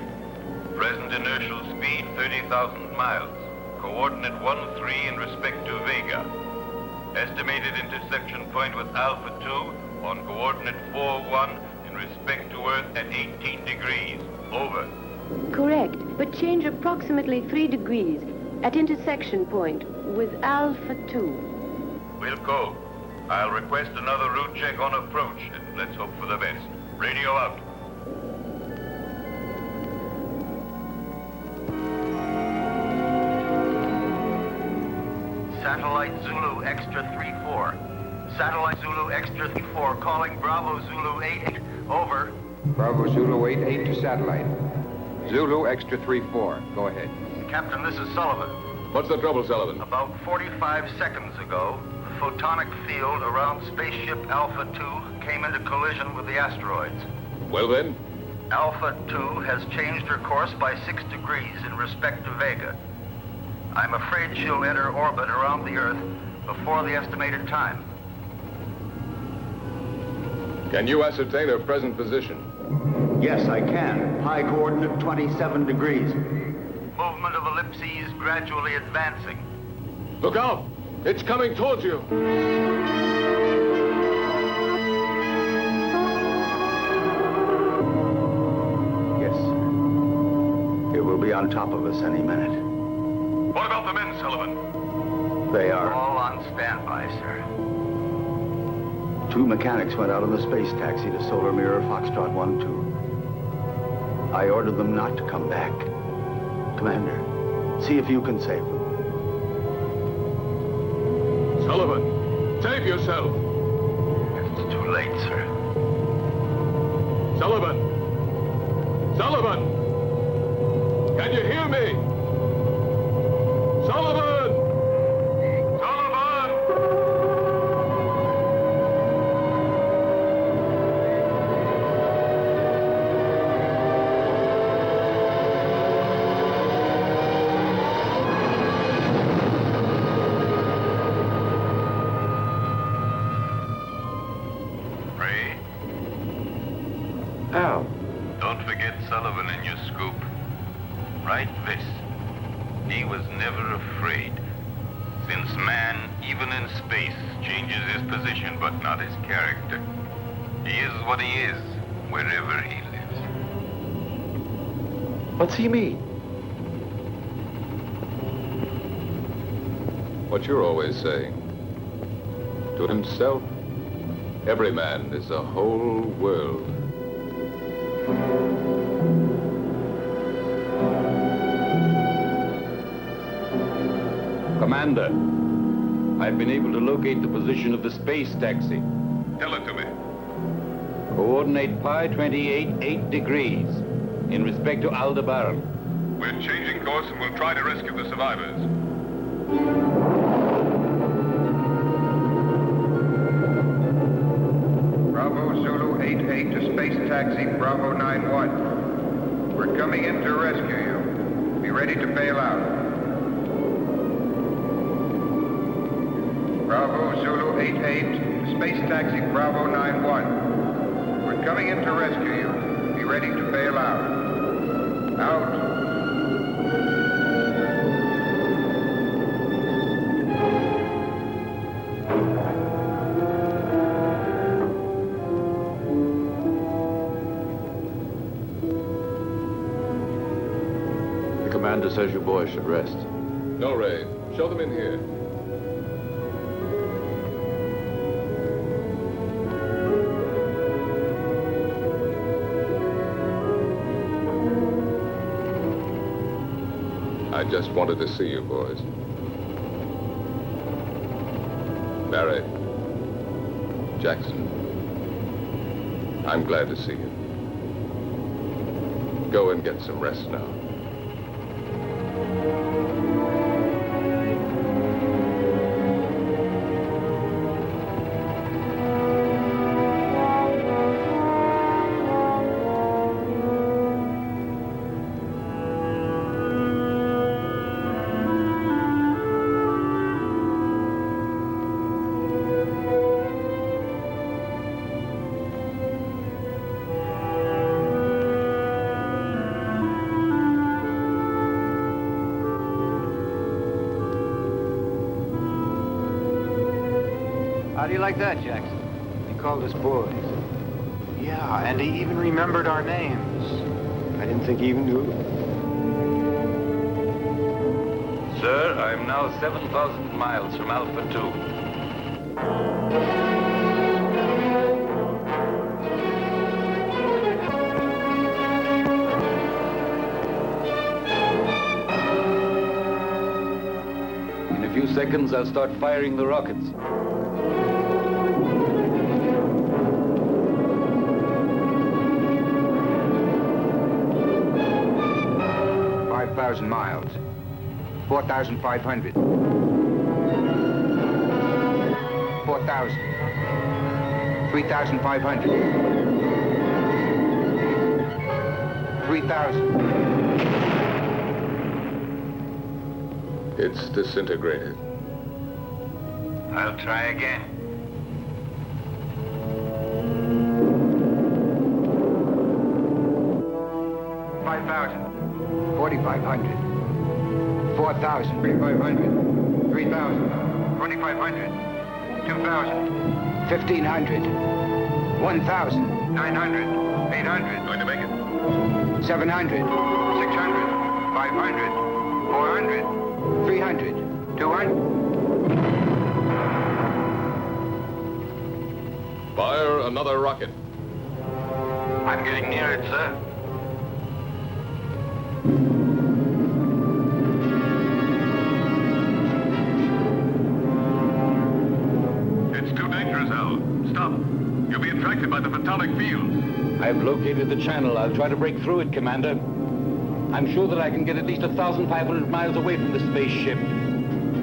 Present inertial speed 30,000 miles. Coordinate 1-3 in respect to Vega. Estimated intersection point with Alpha 2 on coordinate 4-1 in respect to Earth at 18 degrees. Over. Correct, but change approximately 3 degrees at intersection point with Alpha 2. Wilco, I'll request another route check on approach, and let's hope for the best. Radio out. Satellite Zulu Extra 3-4. Satellite Zulu Extra 3-4 calling Bravo Zulu 88. Over. Bravo Zulu 88 to satellite. Zulu Extra 3-4. Go ahead. Captain, this is Sullivan. What's the trouble, Sullivan? About 45 seconds ago, the photonic field around spaceship Alpha 2 came into collision with the asteroids. Well then? Alpha 2 has changed her course by 6 degrees in respect to Vega. I'm afraid she'll enter orbit around the Earth before the estimated time. Can you ascertain her present position? Yes, I can. High coordinate 27 degrees. Movement of ellipses gradually advancing. Look out! It's coming towards you! Yes, sir. It will be on top of us any minute. What about the men, Sullivan? They are. All on standby, sir. 2 mechanics went out on the space taxi to Solar Mirror Foxtrot 1-2. I ordered them not to come back. Commander, see if you can save them. Sullivan, save yourself! It's too late, sir. Sullivan! Sullivan! Can you hear me? Sullivan! Al. Don't forget Sullivan in your scoop. Write this. He was never afraid. Since man, even in space, changes his position but not his character. He is what he is, wherever he lives. What's he mean? What you're always saying. To himself, every man is a whole world. Commander, I've been able to locate the position of the space taxi. Tell it to me. Coordinate pi 28, 8 degrees in respect to Aldebaran. We're changing course and we'll try to rescue the survivors. Bravo Zulu 88 to space taxi Bravo 91. We're coming in to rescue you. Be ready to bail out. Bravo Zulu 88, space taxi Bravo 91. We're coming in to rescue you. Be ready to bail out. Out. The commander says you boys should rest. No, Ray. Show them in here. I just wanted to see you boys. Barry, Jackson, I'm glad to see you. Go and get some rest now. How do you like that, Jackson? He called us boys. Yeah, and he even remembered our names. I didn't think he even knew them. Sir, I'm now 7,000 miles from Alpha 2. In a few seconds, I'll start firing the rockets. 5,000 miles. 4,500. 4,000. 3,500. 3,000. It's disintegrated. I'll try again. 5,000. 4,500. 4,000. 3,500. 3,000. 2,500. 2,000. 1,500. 1,000. 900. 800. Going to make it. 700. 600. 500. 400. 300. 200. Fire another rocket. I'm getting near it, sir. It's too dangerous, Al. Stop. You'll be attracted by the photonic field. I've located the channel. I'll try to break through it, Commander. I'm sure that I can get at least 1,500 miles away from the spaceship.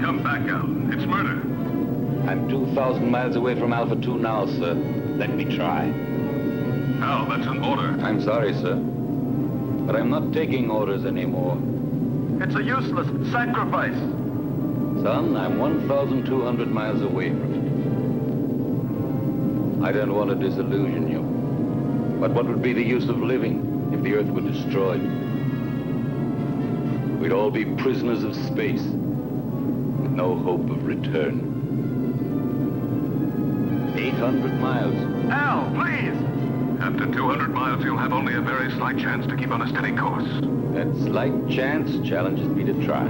Come back, Al. It's murder. I'm 2,000 miles away from Alpha 2 now, sir. Let me try. Al, that's an order. I'm sorry, sir. But I'm not taking orders anymore. It's a useless sacrifice. Son, I'm 1,200 miles away from it. I don't want to disillusion you. But what would be the use of living if the Earth were destroyed? We'd all be prisoners of space, with no hope of return. 800 miles. Al, please! After 200 miles, you'll have only a very slight chance to keep on a steady course. That slight chance challenges me to try.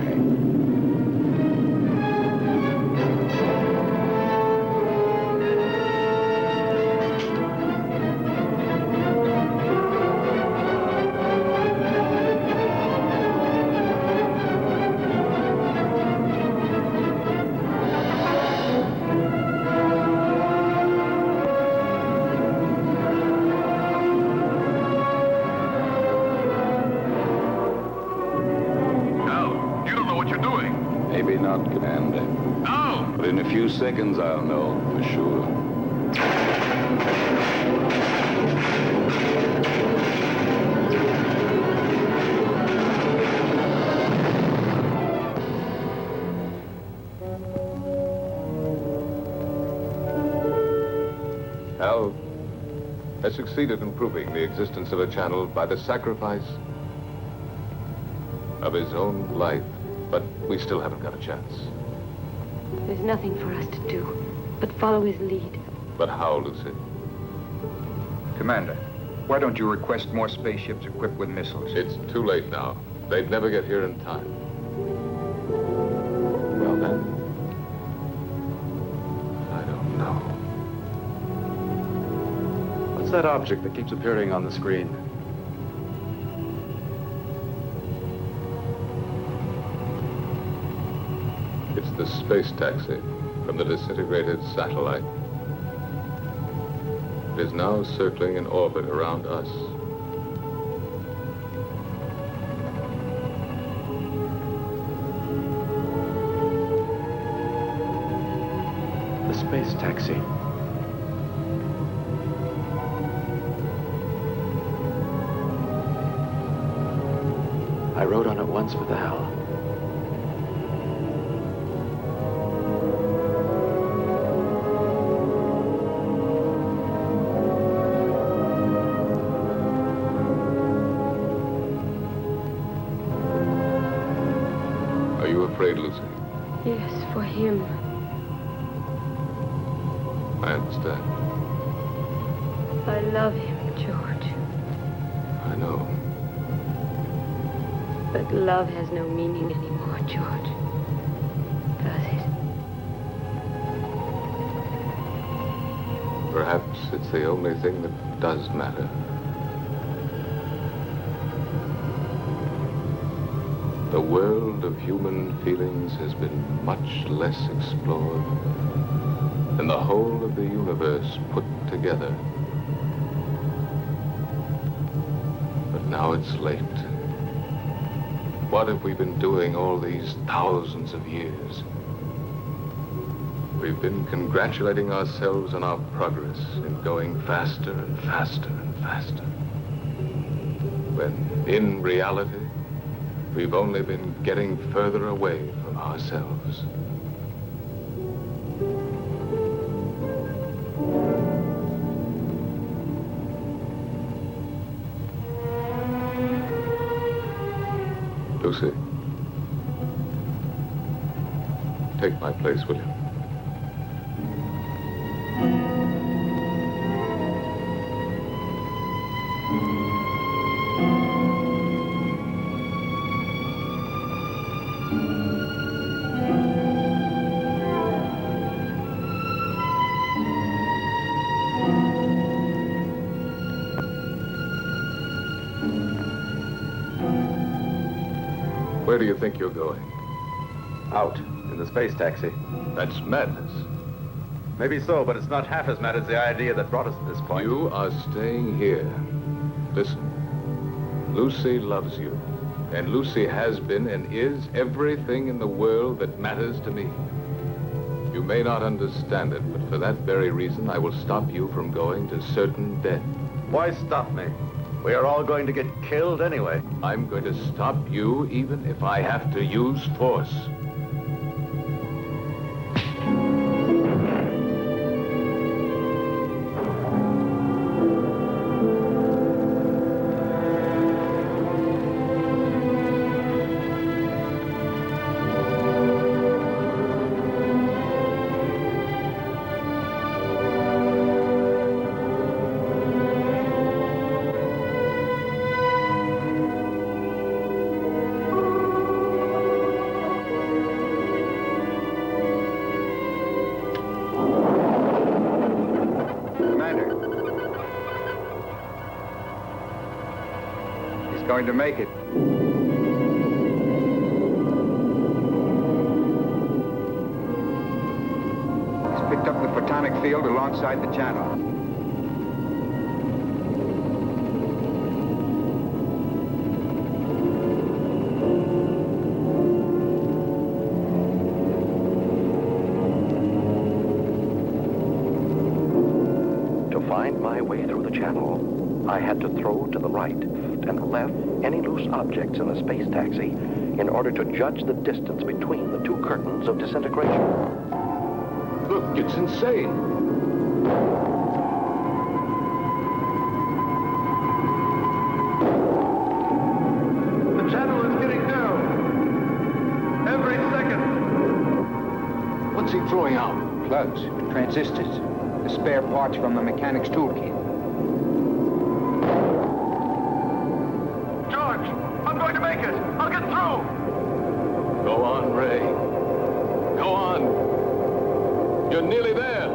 Maybe not, Commander. No! But in a few seconds, I'll know for sure. Al has succeeded in proving the existence of a channel by the sacrifice of his own life. But we still haven't got a chance. There's nothing for us to do but follow his lead. But how, Lucy? Commander, why don't you request more spaceships equipped with missiles? It's too late now. They'd never get here in time. Well, then, I don't know. What's that object that keeps appearing on the screen? It's the space taxi from the disintegrated satellite. It is now circling in orbit around us. The space taxi. I rode on it once with Al. Are you afraid, Lucy? Yes, for him. I understand. I love him, George. I know. But love has no meaning anymore, George. Does it? Perhaps it's the only thing that does matter. The world of human feelings has been much less explored than the whole of the universe put together. But now it's late. What have we been doing all these thousands of years? We've been congratulating ourselves on our progress in going faster and faster and faster. When, in reality, we've only been getting further away from ourselves. Lucy, take my place, will you? Where do you think you're going? Out, in the space taxi. That's madness. Maybe so, but it's not half as mad as the idea that brought us to this point. You are staying here. Listen, Lucy loves you. And Lucy has been and is everything in the world that matters to me. You may not understand it, but for that very reason, I will stop you from going to certain death. Why stop me? We are all going to get killed anyway. I'm going to stop you even if I have to use force. Going to make it. He's picked up the photonic field alongside the channel. To find my way through the channel, I had to throw to the right and left any loose objects in the space taxi in order to judge the distance between the two curtains of disintegration. Look, it's insane. The channel is getting down. Every second. What's he throwing out? Plugs, transistors, the spare parts from the mechanic's toolkit. I'm going to make it. I'll get through. Go on, Ray. Go on. You're nearly there.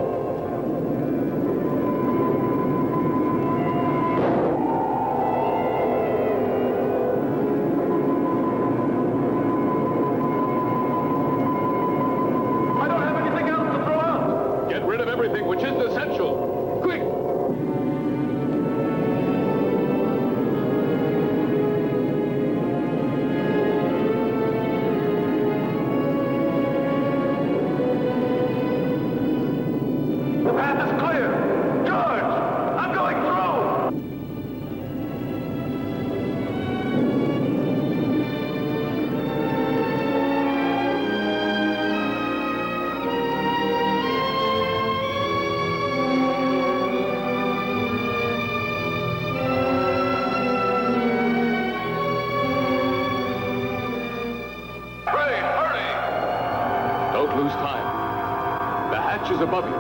is above you,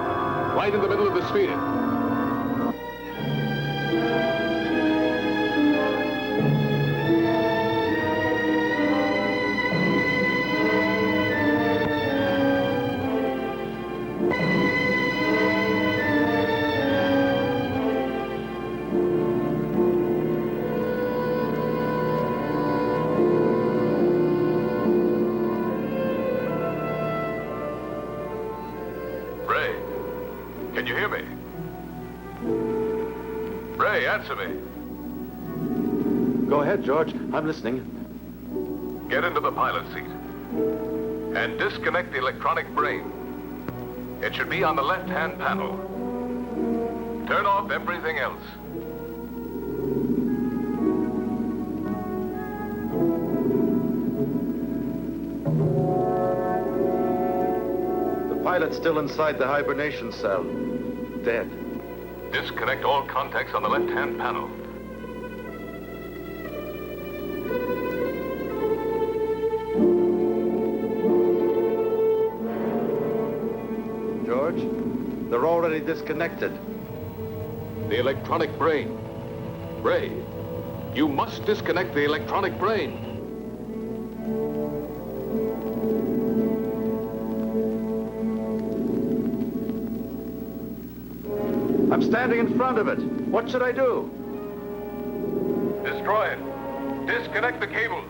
right in the middle of the sphere. Ray, can you hear me? Ray, answer me. Go ahead, George. I'm listening. Get into the pilot seat and disconnect the electronic brain. It should be on the left-hand panel. Turn off everything else. The pilot's still inside the hibernation cell. Dead. Disconnect all contacts on the left-hand panel. George, they're already disconnected. The electronic brain. Ray, you must disconnect the electronic brain. I'm standing in front of it. What should I do? Destroy it. Disconnect the cables.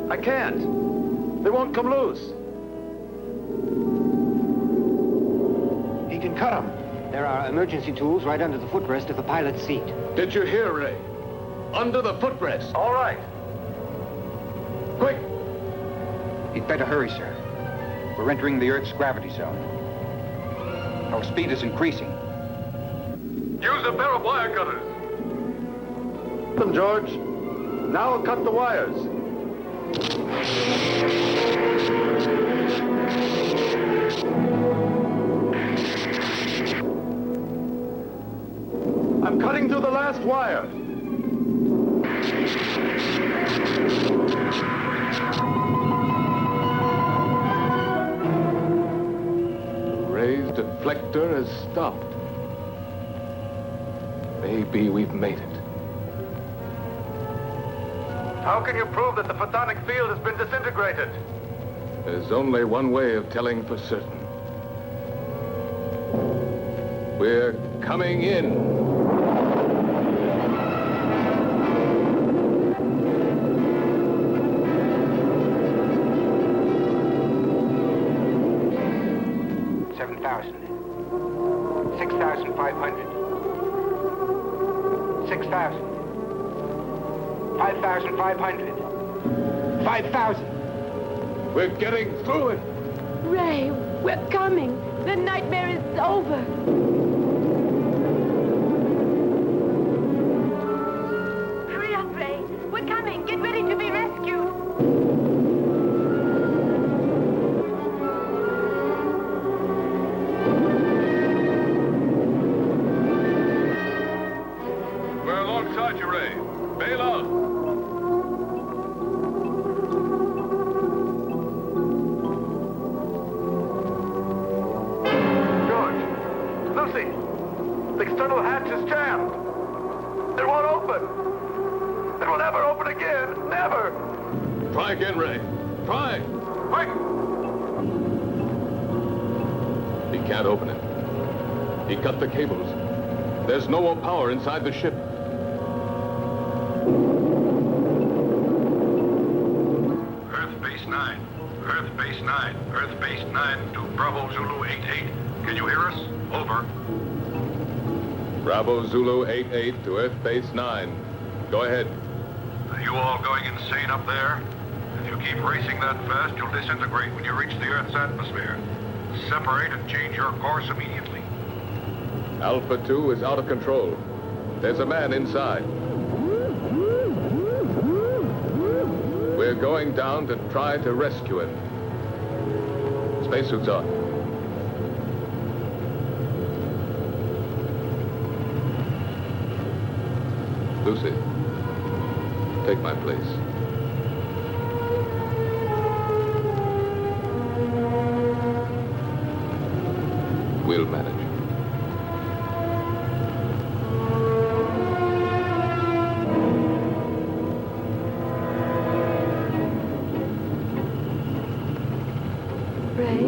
I can't. They won't come loose. He can cut them. There are emergency tools right under the footrest of the pilot's seat. Did you hear, Ray? Under the footrest. All right. Quick! You'd better hurry, sir. We're entering the Earth's gravity zone. Our speed is increasing. Use a pair of wire cutters. Them, George. Now I'll cut the wires. I'm cutting through the last wire. Ray's deflector has stopped. Maybe we've made it. How can you prove that the photonic field has been disintegrated? There's only one way of telling for certain. We're coming in. We're getting through it. Ray, we're coming. The nightmare is over. Hurry up, Ray. We're coming. Get ready to be rescued. We're alongside you, Ray. Bail out. The external hatch is jammed. It won't open. It will never open again. Never. Try again, Ray. Try. Quick. He can't open it. He cut the cables. There's no more power inside the ship. Earth Base 9. Earth Base 9. Earth Base 9 to Bravo Zulu 88. Can you hear us? Over. Bravo Zulu 88 to Earth Base 9. Go ahead. Are you all going insane up there? If you keep racing that fast, you'll disintegrate when you reach the Earth's atmosphere. Separate and change your course immediately. Alpha 2 is out of control. There's a man inside. We're going down to try to rescue him. Spacesuits on. Lucy, take my place. We'll manage. Ray?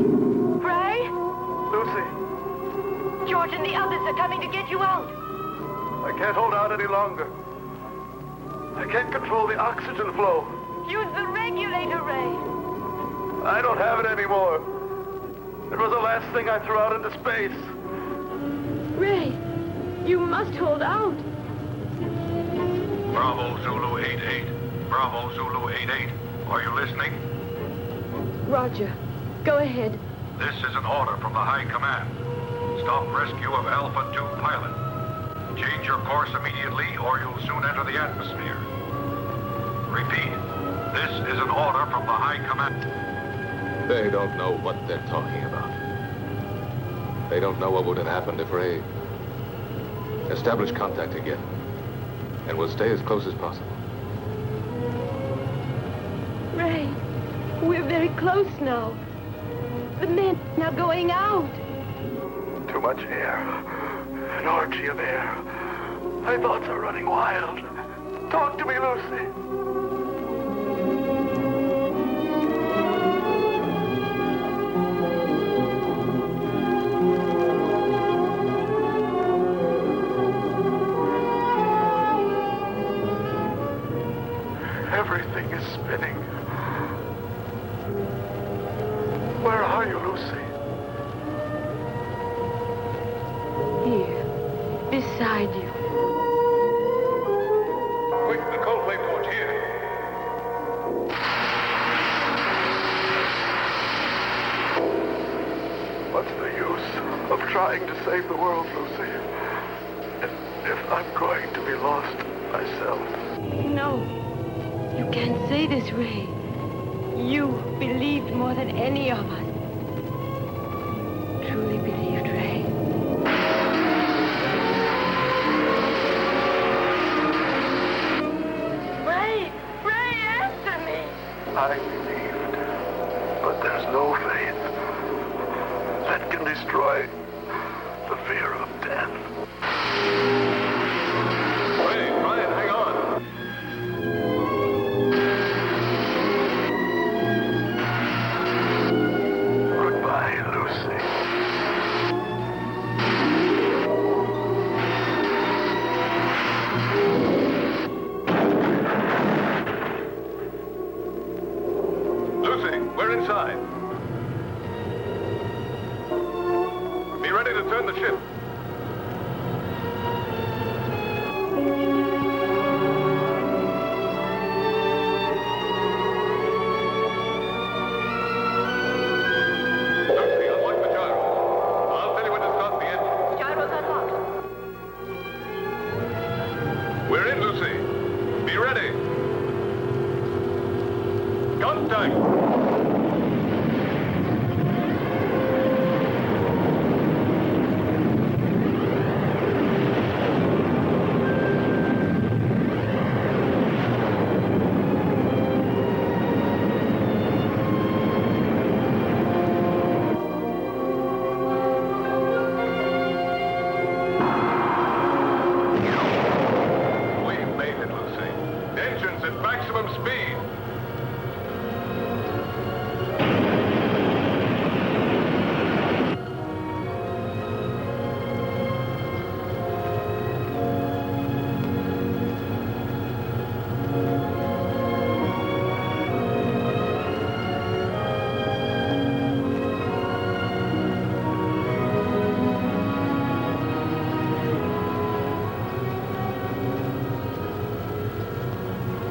Ray? Lucy, George and the others are coming to get you out. I can't hold out any longer. I can't control the oxygen flow. Use the regulator, Ray. I don't have it anymore. It was the last thing I threw out into space. Ray, you must hold out. Bravo Zulu 88. Bravo Zulu 88. Are you listening? Roger. Go ahead. This is an order from the High Command. Stop rescue of Alpha 2 pilot. Change your course immediately or you'll soon enter the atmosphere. Repeat. This is an order from the High Command. They don't know what they're talking about. They don't know what would have happened if Ray... Establish contact again. And we'll stay as close as possible. Ray, we're very close now. The men are going out. Too much air. An orgy of air. My thoughts are running wild. Talk to me, Lucy. Everything is spinning. Where are you, Lucy? Here, beside you. Quick, the coldplay port here. What's the use of trying to save the world, Lucy? If I'm going to be lost myself. No, you can't say this, Ray. You believed more than any of us. Truly believed, Ray. Ray! Ray, answer me! I believed, but there's no faith that can destroy the fear of death. Ray, Ryan, hang on. Goodbye, Lucy. Lucy, we're inside. Be ready to turn the ship. Lucy, unlock the gyro. I'll tell you when to start the engine. Gyro's unlocked. We're in, Lucy. Be ready. Contact. We've made it, Lucy. Engines at maximum speed.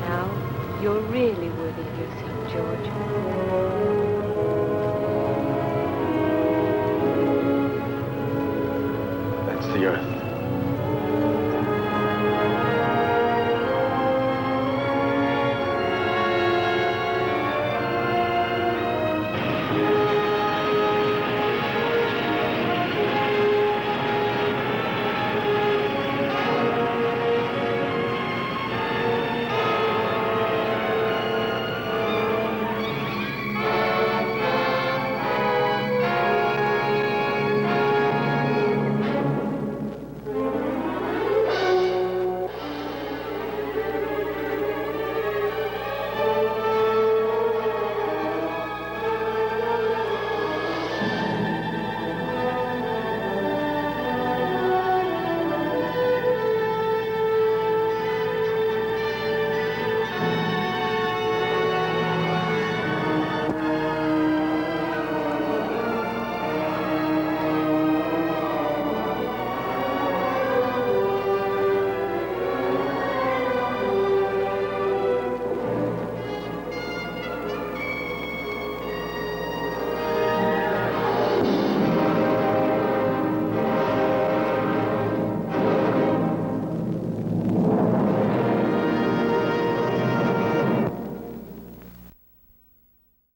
Now, you're really worthy of yourself, George.